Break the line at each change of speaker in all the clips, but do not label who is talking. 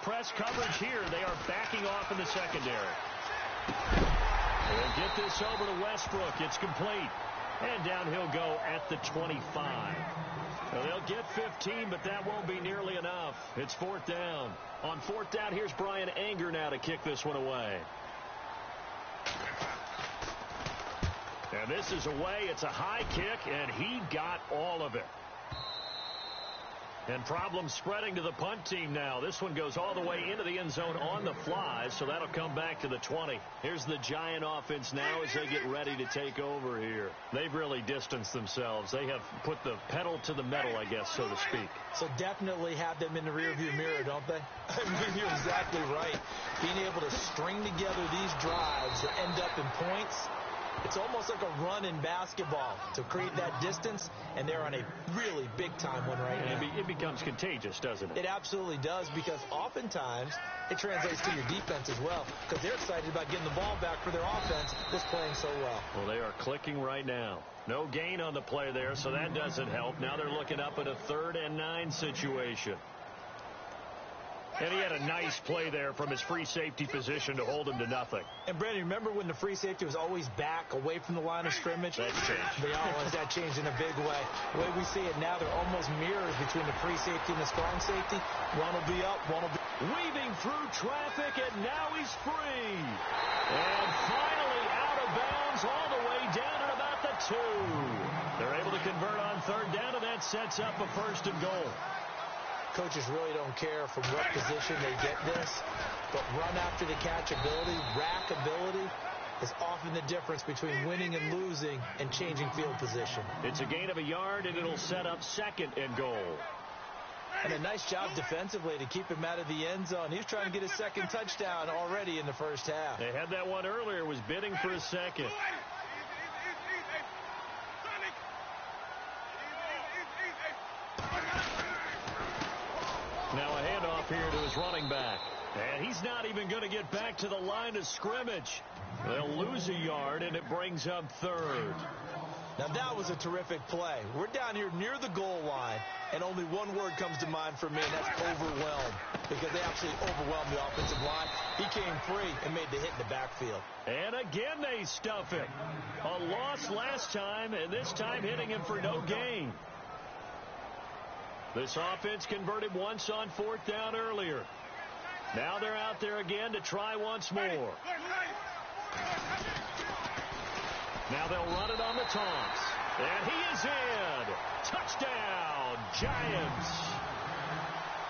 press coverage here. They are backing off in the secondary. They'll get this over to Westbrook. It's complete. And down he'll go at the 25. Well, they'll get 15, but that won't be nearly enough. It's fourth down. On fourth down, here's Brian Anger now to kick this one away. And this is away. It's a high kick, and he got all of it. And problems spreading to the punt team now. This one goes all the way into the end zone on the fly, so that'll come back to the 20. Here's the Giant offense now as they get ready to take over here. They've really distanced themselves. They have put the pedal to the metal, I guess, so to speak.
So definitely have them in the rearview mirror, don't they? I mean, you're exactly right. Being able to string together these drives that end up in points, it's almost like a run in basketball to create that distance, and they're on a really big-time one right now.
It becomes contagious, doesn't it?
It absolutely does, because oftentimes it translates to your defense as well, because they're excited about getting the ball back for their offense that's playing so well.
Well, they are clicking right now. No gain on the play there, so that doesn't help. Now they're looking up at a 3rd and 9 situation. And he had a nice play there from his free safety position to hold him to nothing.
And, Brandon, remember when the free safety was always back away from the line of scrimmage?
That's changed.
They always that changed in a big way. The way we see it now, they're almost mirrors between the free safety and the strong safety. One will be up, one will be...
Weaving through traffic, and now he's free. And finally out of bounds all the way down at about the 2. They're able to convert on 3rd down, and that sets up a 1st and goal.
Coaches really don't care from what position they get this, but run after the catch ability, rack ability is often the difference between winning and losing and changing field position.
It's a gain of a yard, and it'll set up 2nd and goal.
And a nice job defensively to keep him out of the end zone. He was trying to get his 2nd touchdown already in the first half.
They had that one earlier, was bidding for a 2nd. Now a handoff here to his running back. And he's not even going to get back to the line of scrimmage. They'll lose a yard, and it brings up 3rd.
Now that was a terrific play. We're down here near the goal line, and only one word comes to mind for me, and that's overwhelmed. Because they absolutely overwhelmed the offensive line. He came free and made the hit in the backfield.
And again they stuff him. A loss last time, and this time hitting him for no gain. This offense converted once on 4th down earlier. Now they're out there again to try once more. Now they'll run it on the toss. And he is in. Touchdown, Giants.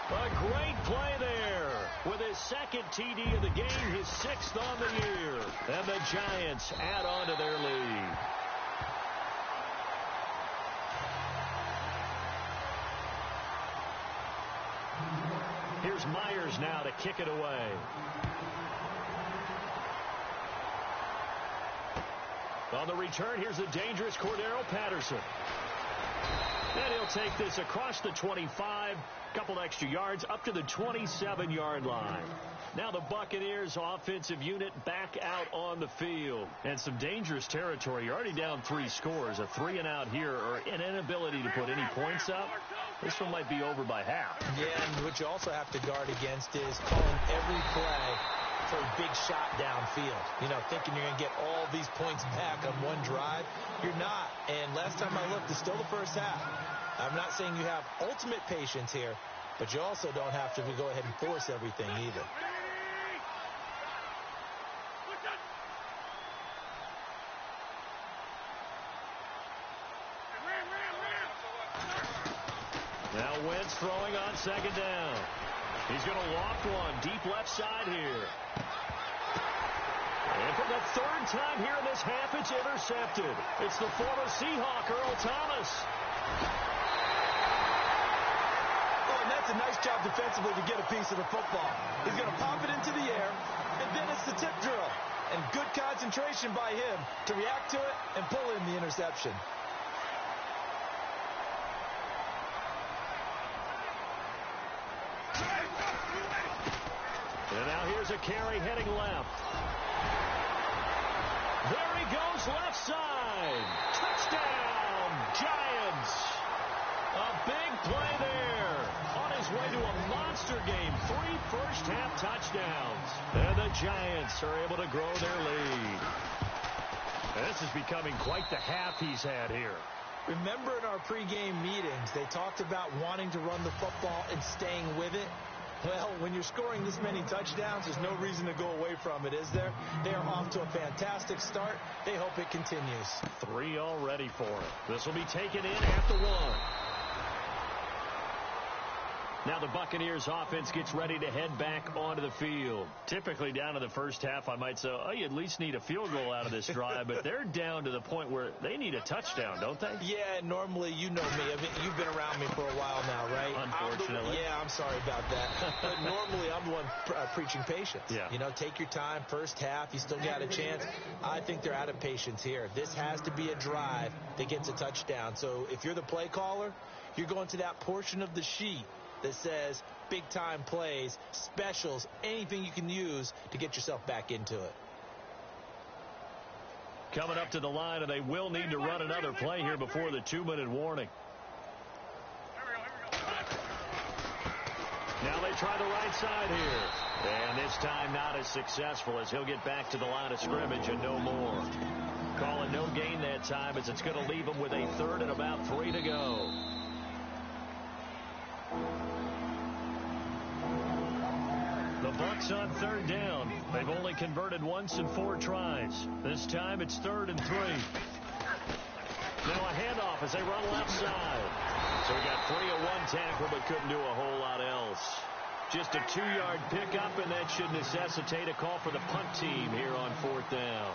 A great play there. With his 2nd TD of the game, his 6th on the year. And the Giants add on to their lead. Here's Myers now to kick it away. On the return, here's the dangerous Cordero Patterson. And he'll take this across the 25, couple extra yards, up to the 27-yard line. Now the Buccaneers offensive unit back out on the field. And some dangerous territory. You're already down 3 scores. A 3-and-out here, or an inability to put any points up. This one might be over by half.
Yeah, and what you also have to guard against is calling every play for a big shot downfield. You know, thinking you're going to get all these points back on one drive. You're not. And last time I looked, it's still the first half. I'm not saying you have ultimate patience here, but you also don't have to go ahead and force everything either.
Now Wentz throwing on 2nd down. He's going to loft one deep left side here. And for the 3rd time here in this half, it's intercepted. It's the former Seahawk, Earl Thomas.
Oh, and that's a nice job defensively to get a piece of the football. He's going to pop it into the air, and then it's the tip drill. And good concentration by him to react to it and pull in the interception.
And now here's a carry heading left. There he goes left side. Touchdown, Giants. A big play there. On his way to a monster game. 3 first first half touchdowns. And the Giants are able to grow their lead. And this is becoming quite the half he's had here.
Remember in our pregame meetings, they talked about wanting to run the football and staying with it. Well, when you're scoring this many touchdowns, there's no reason to go away from it, is there? They are off to a fantastic start. They hope it continues.
3 already for it. This will be taken in at the 1. Now the Buccaneers offense gets ready to head back onto the field. Typically down to the first half, I might say, oh, you at least need a field goal out of this drive, but they're down to the point where they need a touchdown, don't they?
Yeah, normally, you know me. I mean, you've been around me for a while now, right?
Unfortunately.
I'm sorry about that. But normally, I'm the one preaching patience.
Yeah.
You know, take your time. First half, you still got a chance. I think they're out of patience here. This has to be a drive that gets a touchdown. So if you're the play caller, you're going to that portion of the sheet that says big-time plays, specials, anything you can use to get yourself back into it.
Coming up to the line, and they will need to run another play here before the 2-minute warning. Now they try the right side here. And this time not as successful as he'll get back to the line of scrimmage and no more. Call it no gain that time as it's going to leave him with a 3rd and about 3 to go. The Bucs on 3rd down. They've only converted once in 4 tries. This time it's 3rd and 3. Now a handoff as they run left side. So we got 3 of 1 tackle, but couldn't do a whole lot else. Just a 2-yard pickup, and that should necessitate a call for the punt team here on 4th down.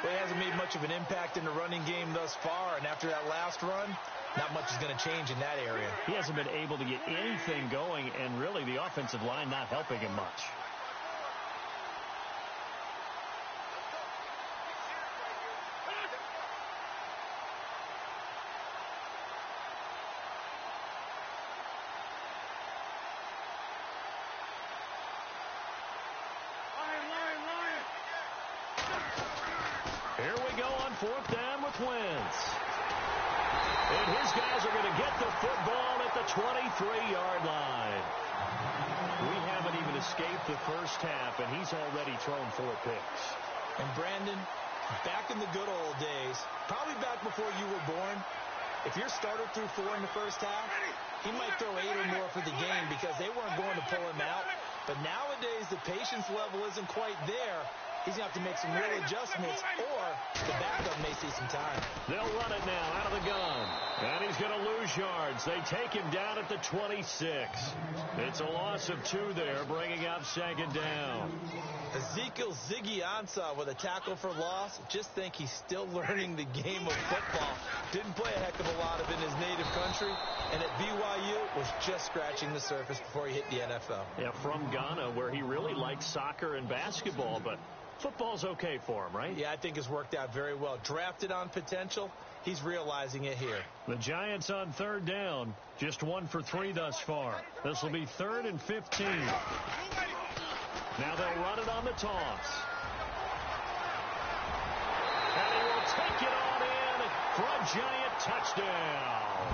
Well, he hasn't made much of an impact in the running game thus far, and after that last run, not much is going to change in that area.
He hasn't been able to get anything going, and really the offensive line not helping him much. Here we go on 4th down with Wentz. And his guys are going to get the football at the 23-yard line. We haven't even escaped the first half, and he's already thrown 4 picks.
And Brandon, back in the good old days, probably back before you were born, if your starter threw 4 in the first half, he might throw 8 or more for the game because they weren't going to pull him out. But nowadays, the patience level isn't quite there. He's going to have to make some real adjustments, or the backup may see some time.
They'll run it now out of the gun. And he's going to lose yards. They take him down at the 26. It's a loss of 2 there, bringing up 2nd down.
Ezekiel Ziggy Ansah with a tackle for loss. Just think he's still learning the game of football. Didn't play a heck of a lot of it in his native country, and at BYU was just scratching the surface before he hit the NFL.
Yeah, from Ghana, where he really liked soccer and basketball, but football's okay for him, right?
Yeah, I think it's worked out very well. Drafted on potential, he's realizing it here.
The Giants on 3rd down, just 1 for 3 thus far. This will be 3rd and 15. Now they'll run it on the toss. And he will take it on in for a Giant touchdown.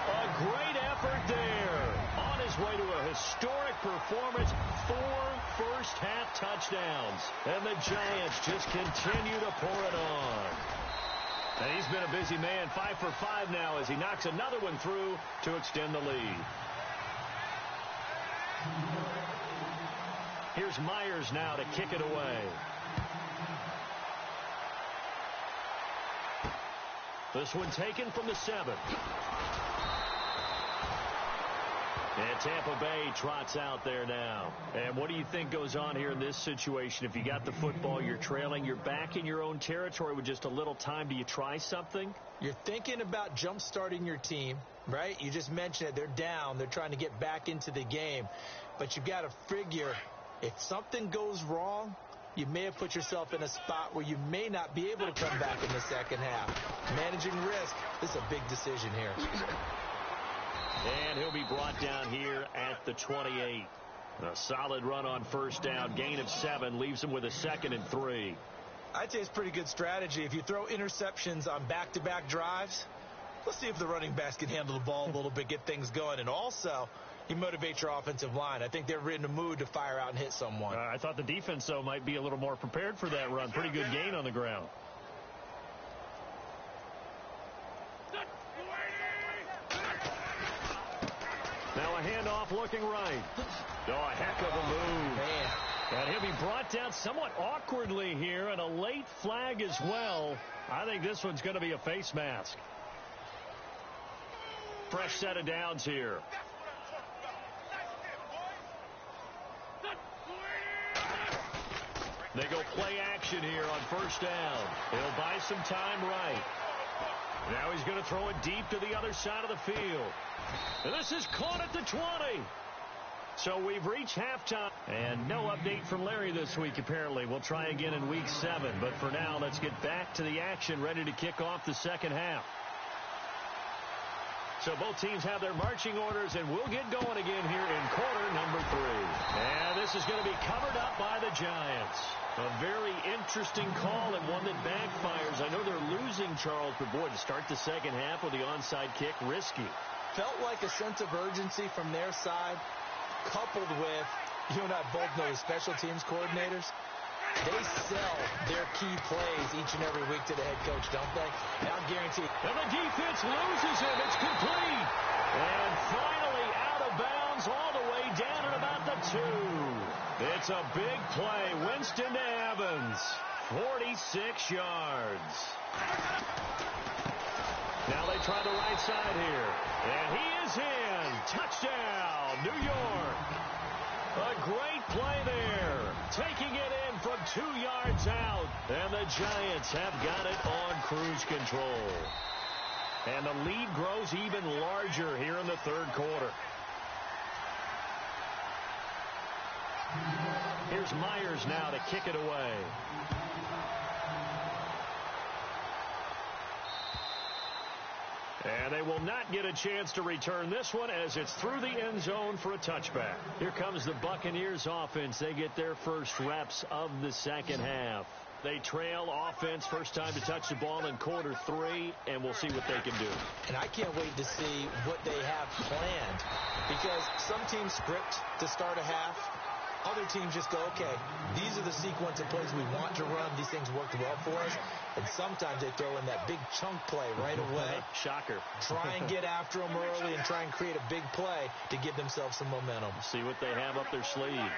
A great effort there. On his way to a historic performance, 4 first-half touchdowns. And the Giants just continue to pour it on. And he's been a busy man, 5 for 5 now as he knocks another one through to extend the lead. Here's Myers now to kick it away. This one taken from the 7. And Tampa Bay trots out there now. And what do you think goes on here in this situation? If you got the football, you're trailing, you're back in your own territory with just a little time. Do you try something?
You're thinking about jump-starting your team, right? You just mentioned it. They're down. They're trying to get back into the game. But you've got to figure if something goes wrong, you may have put yourself in a spot where you may not be able to come back in the second half. Managing risk, this is a big decision here.
And he'll be brought down here at the 28. A solid run on 1st down. Gain of 7 leaves him with a 2nd and 3.
I'd say it's pretty good strategy. If you throw interceptions on back-to-back drives, let's see if the running backs can handle the ball a little bit, get things going. And also, He motivates your offensive line. I think they're in the mood to fire out and hit someone.
I thought the defense, though, might be a little more prepared for that run. Pretty good gain on the ground. Now a handoff looking right. Oh, a heck of a move.
Man.
And he'll be brought down somewhat awkwardly here, and a late flag as well. I think this one's going to be a face mask. Fresh set of downs here. They go play action here on first down. He'll buy some time right. Now he's going to throw it deep to the other side of the field. And this is caught at the 20. So we've reached halftime. And no update from Larry this week, apparently. We'll try again in week 7. But for now, let's get back to the action, ready to kick off the second half. So both teams have their marching orders, and we'll get going again here in quarter number 3. And this is going to be covered up by the Giants. A very interesting call and one that backfires. I know they're losing, Charles, but boy, to start the second half with the onside kick, risky.
Felt like a sense of urgency from their side, coupled with, you and I both know the special teams coordinators, they sell their key plays each and every week to the head coach, don't they? And I'll guarantee.
And the defense loses him. It's complete. And finally out of bounds all the way down at about the 2. It's a big play. Winston to Evans. 46 yards. Now they try the right side here. And he is in. Touchdown, New York. A great play there. Taking it in from 2 yards out. And the Giants have got it on cruise control. And the lead grows even larger here in the third quarter. Here's Myers now to kick it away. And they will not get a chance to return this one as it's through the end zone for a touchback. Here comes the Buccaneers offense. They get their first reps of the second half. They trail offense, first time to touch the ball in quarter 3, and we'll see what they can do.
And I can't wait to see what they have planned, because some teams script to start a half. Other teams just go, okay, these are the sequence of plays we want to run. These things worked well for us. And sometimes they throw in that big chunk play right away.
Shocker.
Try and get after them early and try and create a big play to give themselves some momentum.
See what they have up their sleeve.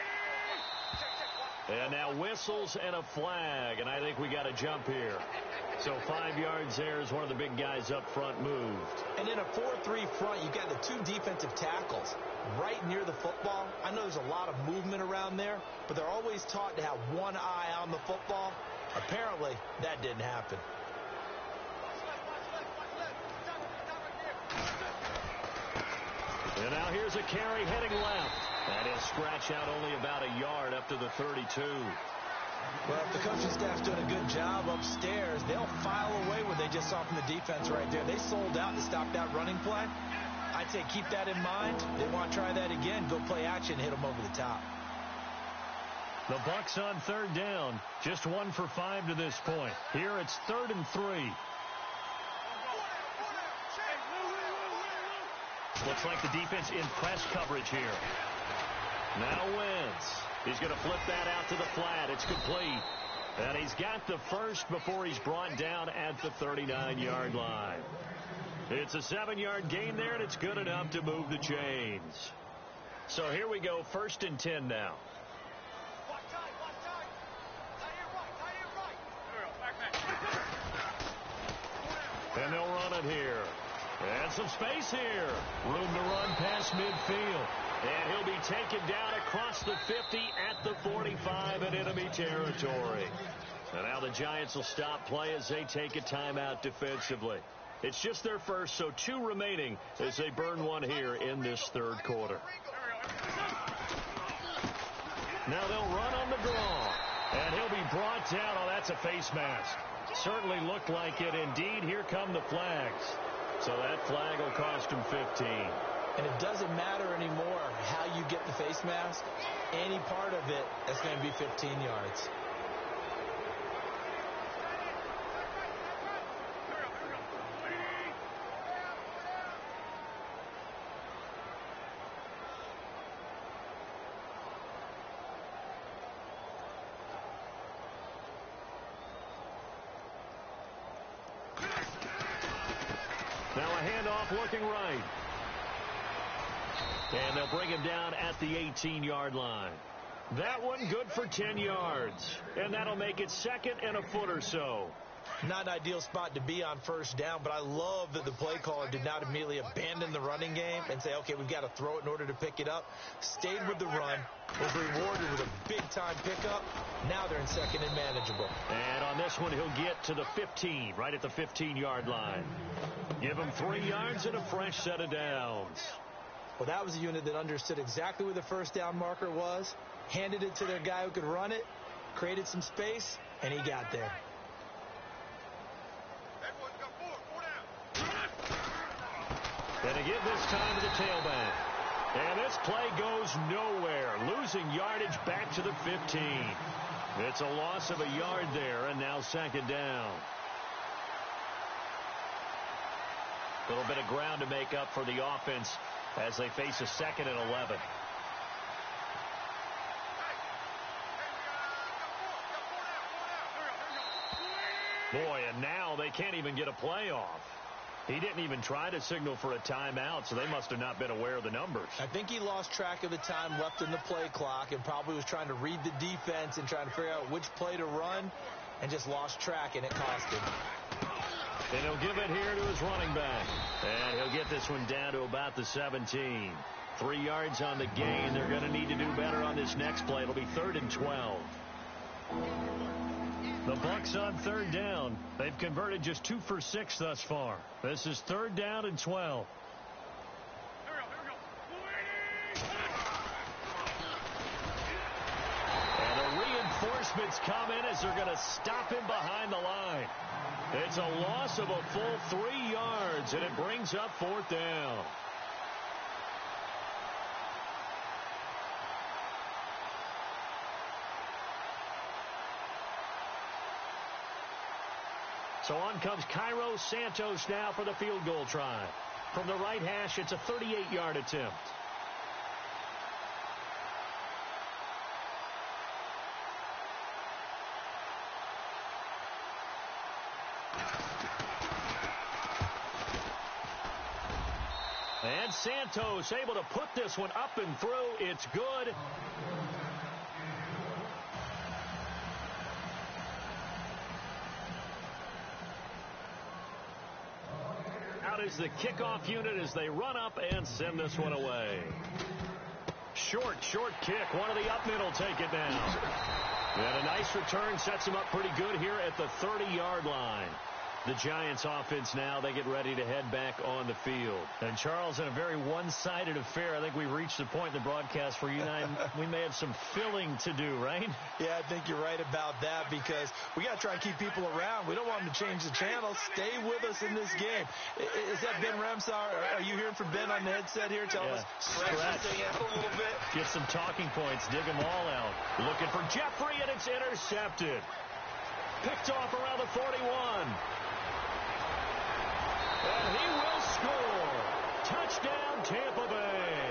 And now whistles and a flag, and I think we got a jump here. So 5 yards there as one of the big guys up front moved.
And in a 4-3 front, you've got the 2 defensive tackles right near the football. I know there's a lot of movement around there, but they're always taught to have one eye on the football. Apparently, that didn't happen.
And now here's a carry heading left. And he'll scratch out only about a yard up to the 32.
Well, if the coaching staff's doing a good job upstairs, they'll file away what they just saw from the defense right there. They sold out to stop that running play. I'd say keep that in mind. They want to try that again. Go play action, hit them over the top.
The Bucs on third down. Just 1 for 5 to this point. Here it's 3rd and 3. Looks like the defense in press coverage here. Now Wentz. He's going to flip that out to the flat. It's complete. And he's got the first before he's brought down at the 39-yard line. It's a 7-yard gain there, and it's good enough to move the chains. So here we go, 1st and 10 now. And they'll run it here. And some space here. Room to run past midfield. And he'll be taken down across the 50 at the 45 in enemy territory. And now the Giants will stop play as they take a timeout defensively. It's just their first, so 2 remaining as they burn one here in this third quarter. Now they'll run on the draw. And he'll be brought down. Oh, that's a face mask. Certainly looked like it. Indeed, here come the flags. So that flag will cost him 15.
And it doesn't matter anymore how you get the face mask. Any part of it, that's going to be 15 yards.
handoff looking right. And they'll bring him down at the 18-yard line. That one good for 10 yards. And that'll make it second and a foot or so.
Not an ideal spot to be on first down, but I love that the play caller did not immediately abandon the running game and say, okay, we've got to throw it in order to pick it up. Stayed with the run, was rewarded with a big-time pickup. Now they're in second and manageable.
And on this one, he'll get to the 15, right at the 15-yard line. Give him 3 yards and a fresh set of downs.
Well, that was a unit that understood exactly where the first down marker was, handed it to their guy who could run it, created some space, and he got there.
And to give this time to the tailback. And this play goes nowhere. Losing yardage back to the 15. It's a loss of a yard there, and now second down. A little bit of ground to make up for the offense as they face a second and 11. Boy, and now they can't even get a play off. He didn't even try to signal for a timeout, so they must have not been aware of the numbers.
I think he lost track of the time left in the play clock and probably was trying to read the defense and trying to figure out which play to run and just lost track, and it cost him.
And he'll give it here to his running back. And he'll get this one down to about the 17. 3 yards on the gain. They're going to need to do better on this next play. It'll be 3rd and 12. The Bucs on 3rd down. They've converted just 2 for 6 thus far. This is 3rd down and 12. And the reinforcements come in as they're going to stop him behind the line. It's a loss of a full 3 yards, and it brings up 4th down. So on comes Cairo Santos now for the field goal try. From the right hash, it's a 38-yard attempt. And Santos able to put this one up and through. It's good. Out is the kickoff unit as they run up and send this one away. Short kick. One of the up mid will take it down. And a nice return sets him up pretty good here at the 30-yard line. The Giants offense now, they get ready to head back on the field. And Charles, in a very one-sided affair, I think we've reached the point in the broadcast where you and I, we may have some filling to do, right?
Yeah, I think you're right about that because we got to try and keep people around. We don't want them to change the channel. Stay with us in this game. Is that Ben Ramsar? Are you hearing from Ben on the headset here? Tell us, stretch this thing out a little bit.
Get some talking points. Dig them all out. Looking for Jeffrey, and it's intercepted. Picked off around the 41. And he will score. Touchdown, Tampa Bay.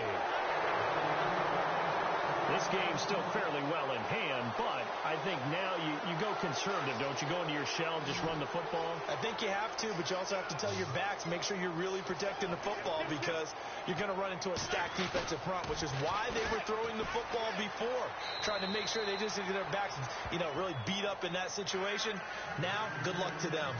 This game's still fairly well in hand, but I think now you go conservative, don't you? Go into your shell and just run the football?
I think you have to, but you also have to tell your backs, make sure you're really protecting the football because you're going to run into a stacked defensive front, which is why they were throwing the football before, trying to make sure they just get their backs, really beat up in that situation. Now, good luck to them.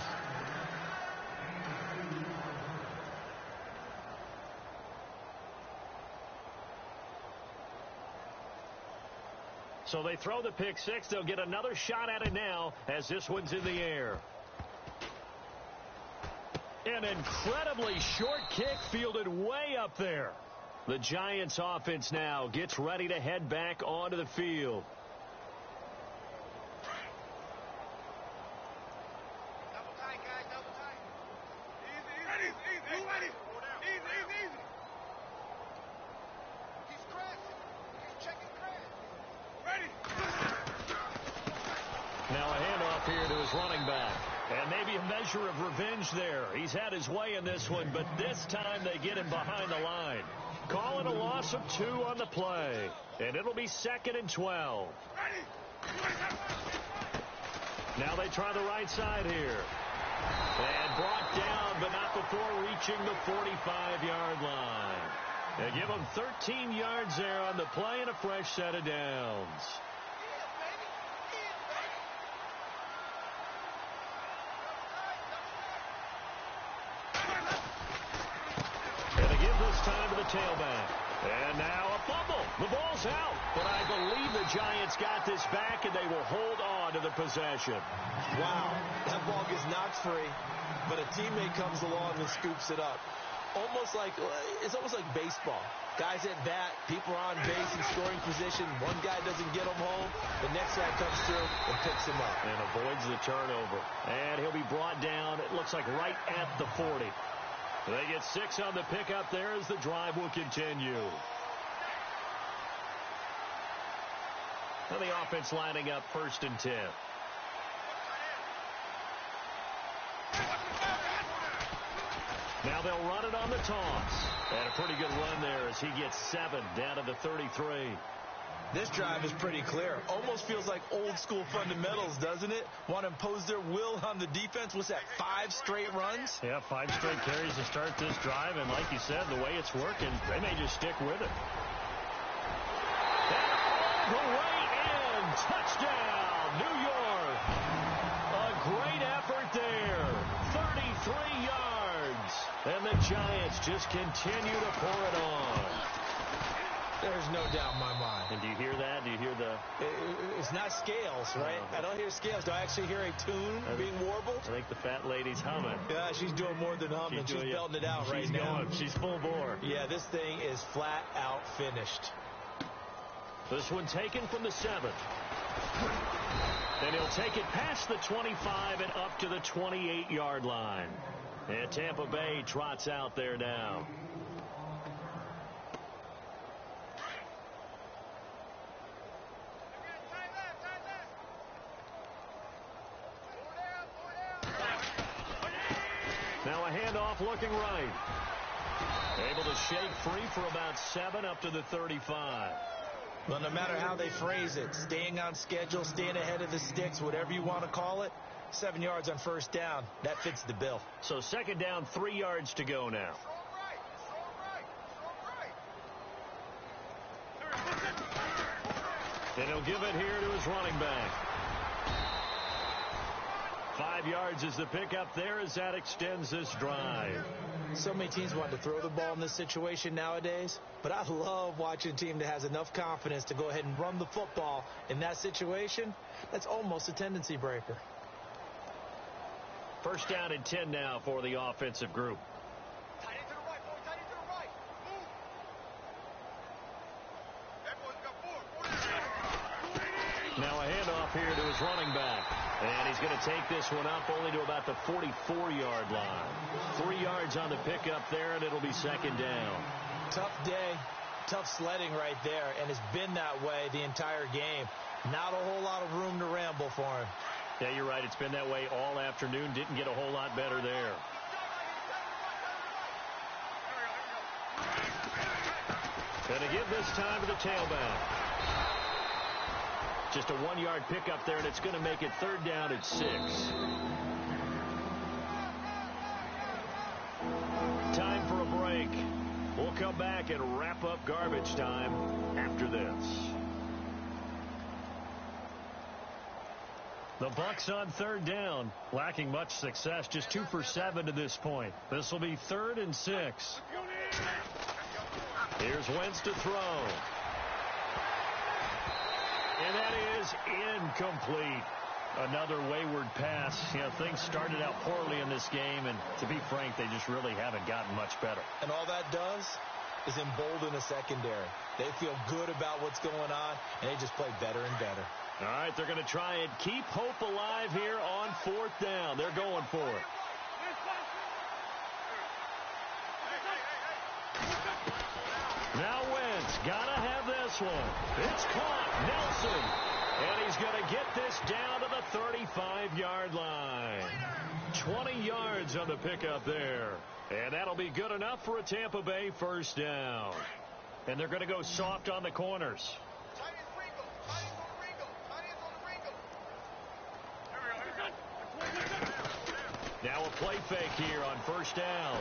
So they throw the pick six. They'll get another shot at it now as this one's in the air. An incredibly short kick fielded way up there. The Giants offense now gets ready to head back onto the field.
Double tight, guys, double tight. Easy. He's crashing. He's checking crash. Ready.
Now a handoff here to his running back. And maybe a measure of revenge there. He's had his way in this one, but this time they get him behind the line. Call it a loss of 2 on the play. And it'll be 2nd and 12.
Ready.
Now they try the right side here. And brought down, but not before reaching the 45-yard line. They give them 13 yards there on the play and a fresh set of downs. And they give this time to the tailback. And now a fumble. The ball's out. But I believe the Giants got this back, and they will hold on to the possession.
Wow. That ball gets knocked free, but a teammate comes along and scoops it up. It's almost like baseball. Guys at bat, people are on base in scoring position. One guy doesn't get him home. The next guy comes through and picks him up.
And avoids the turnover. And he'll be brought down, it looks like right at the 40. They get 6 on the pickup there as the drive will continue. And the offense lining up 1st and 10. Now they'll run it on the toss. And a pretty good run there as he gets 7 down to the 33.
This drive is pretty clear. Almost feels like old school fundamentals, doesn't it? Want to impose their will on the defense. What's that, 5 straight runs?
Yeah, 5 straight carries to start this drive. And like you said, the way it's working, they may just stick with it. And all the way in. Touchdown, New York. A great effort there. 33 yards. And the Giants just continue to pour it on.
There's no doubt in my mind.
And do you hear that? Do you hear the...
It's not scales, right? I don't hear scales. Do I actually hear a tune being warbled?
I think the fat lady's humming.
Yeah, she's doing more than humming. She's belting it out right now.
She's full bore.
Yeah, this thing is flat out finished.
This one taken from the 7. And he'll take it past the 25 and up to the 28-yard line. And Tampa Bay trots out there now. Now a handoff looking right. Able to shake free for about 7 up to the 35.
Well, no matter how they phrase it, staying on schedule, staying ahead of the sticks, whatever you want to call it, 7 yards on 1st down, that fits the bill.
So 2nd down, 3 yards to go now. And he'll give it here to his running back. 5 yards is the pickup there as that extends this drive.
So many teams want to throw the ball in this situation nowadays, but I love watching a team that has enough confidence to go ahead and run the football in that situation. That's almost a tendency breaker.
1st down and 10 now for the offensive group.
Tight end to the right, boy. Tight end to the right. Move. That boy's got 4.
Now a handoff here to his running back. And he's going to take this one up only to about the 44-yard line. 3 yards on the pickup there, and it'll be 2nd down.
Tough day, tough sledding right there, and it's been that way the entire game. Not a whole lot of room to ramble for him.
Yeah, you're right. It's been that way all afternoon. Didn't get a whole lot better there. Going to give this time to the tailback. Just a 1-yard pickup there, and it's going to make it 3rd down at 6. Time for a break. We'll come back and wrap up garbage time after this. The Bucs on 3rd down, lacking much success, just 2 for 7 to this point. This will be 3rd and 6. Here's Wentz to throw. And that is incomplete. Another wayward pass. You know, things started out poorly in this game, and to be frank, they just really haven't gotten much better.
And all that does is embolden a secondary. They feel good about what's going on, and they just play better and better.
All right, they're going to try and keep hope alive here on 4th down. They're going for it. Now Wentz, gotta have this one. It's caught, Nelson. And he's going to get this down to the 35-yard line. 20 yards on the pickup there. And that'll be good enough for a Tampa Bay 1st down. And they're going to go soft on the corners. Now play fake here on first down.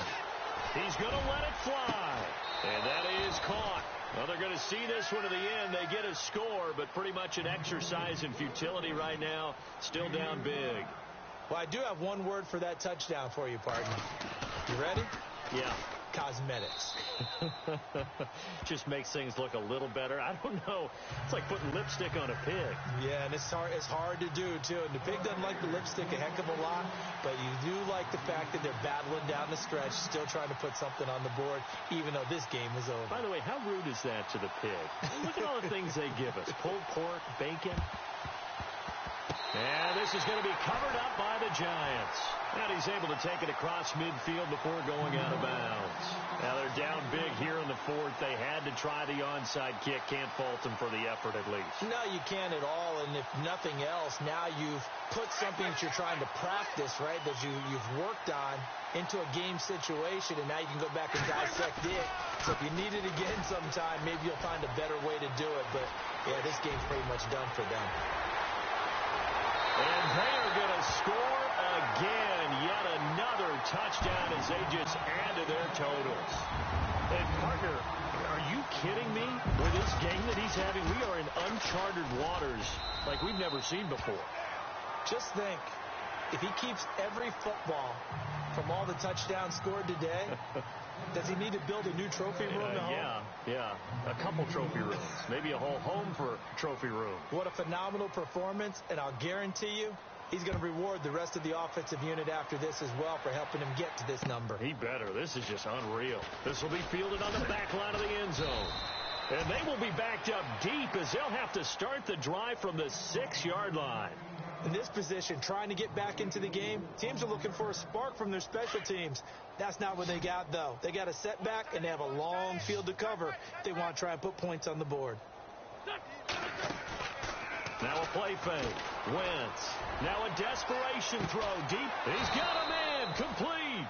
He's going to let it fly. And that is caught. Well, they're going to see this one to the end. They get a score, but pretty much an exercise in futility right now. Still down big.
Well, I do have one word for that touchdown for you, partner. You ready?
Yeah.
Cosmetics.
Just makes things look a little better. I don't know. It's like putting lipstick on a pig.
Yeah, and it's hard to do, too. And the pig doesn't like the lipstick a heck of a lot, but you do like the fact that they're battling down the stretch, still trying to put something on the board, even though this game is over.
By the way, how rude is that to the pig? Look at all the things they give us. Pulled pork, bacon. And this is going to be covered up by the Giants. And he's able to take it across midfield before going out of bounds. Now they're down big here in the fourth. They had to try the onside kick. Can't fault them for the effort at least.
No, you can't at all. And if nothing else, now you've put something that you're trying to practice, right, that you've worked on into a game situation, and now you can go back and dissect it. So if you need it again sometime, maybe you'll find a better way to do it. But, yeah, this game's pretty much done for them.
And they are going to score again. Yet another touchdown as they just add to their totals. And, partner, are you kidding me? With this game that he's having, we are in uncharted waters like we've never seen before.
Just think, if he keeps every football from all the touchdowns scored today, does he need to build a new trophy room at home?
Yeah. A couple trophy rooms. Maybe a whole home for trophy room.
What a phenomenal performance, and I'll guarantee you he's going to reward the rest of the offensive unit after this as well for helping him get to this number.
He better. This is just unreal. This will be fielded on the back line of the end zone. And they will be backed up deep as they'll have to start the drive from the 6-yard line.
In this position, trying to get back into the game, teams are looking for a spark from their special teams. That's not what they got, though. They got a setback, and they have a long field to cover if they want to try and put points on the board.
Now a play fake. Wentz. Now a desperation throw deep. He's got a man. Complete.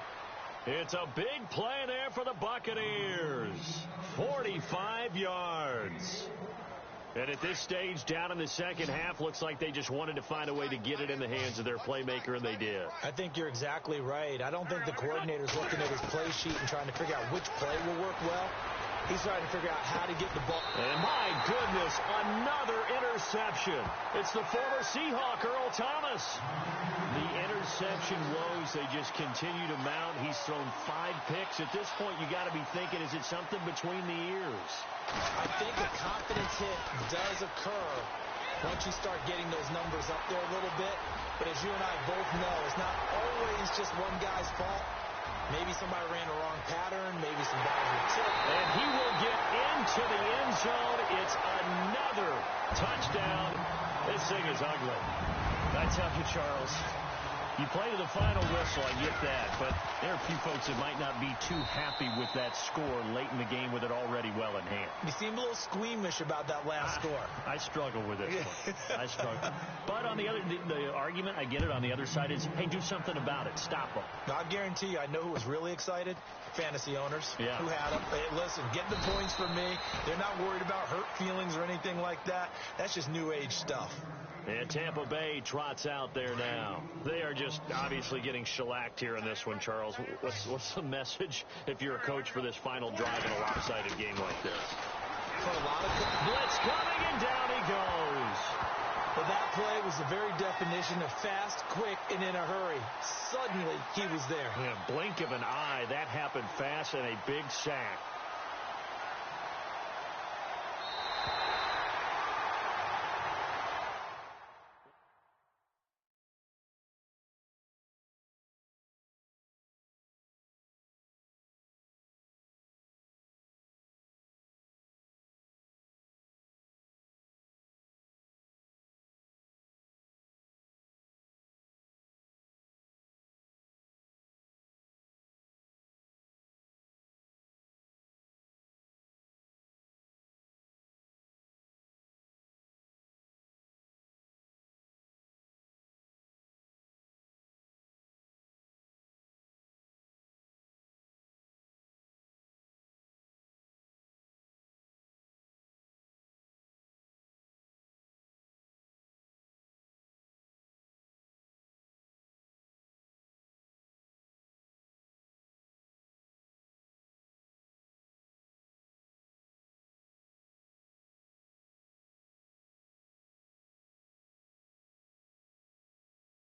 It's a big play there for the Buccaneers. 45 yards. And at this stage, down in the second half, looks like they just wanted to find a way to get it in the hands of their playmaker, and they did.
I think you're exactly right. I don't think the coordinator's looking at his play sheet and trying to figure out which play will work well. He's trying to figure out how to get the ball.
And my goodness, another interception. It's the former Seahawk, Earl Thomas. The interception woes, they just continue to mount. He's thrown 5 picks. At this point, you got to be thinking, is it something between the ears?
I think a confidence hit does occur once you start getting those numbers up there a little bit. But as you and I both know, it's not always just one guy's fault. Maybe somebody ran a wrong pattern. Maybe some guys were tipped.
And he will get into the end zone. It's another touchdown. This thing is ugly. I tell you, Charles, you play to the final whistle, I get that, but there are a few folks that might not be too happy with that score late in the game with it already well in hand.
You seem a little squeamish about that last score.
I struggle with this one. I struggle. But on the other, the argument, I get it, on the other side is, hey, do something about it. Stop them.
Now, I guarantee you, I know who was really excited. Fantasy owners who had them. Hey, listen, get the points for me. They're not worried about hurt feelings or anything like that. That's just new age stuff.
And Tampa Bay trots out there now. They are just obviously getting shellacked here in this one, Charles. What's the message if you're a coach for this final drive in a lopsided game like this?
For a lot of
blitz coming, and down he goes.
Well, that play was the very definition of fast, quick, and in a hurry. Suddenly, he was there.
Yeah, blink of an eye. That happened fast and a big sack.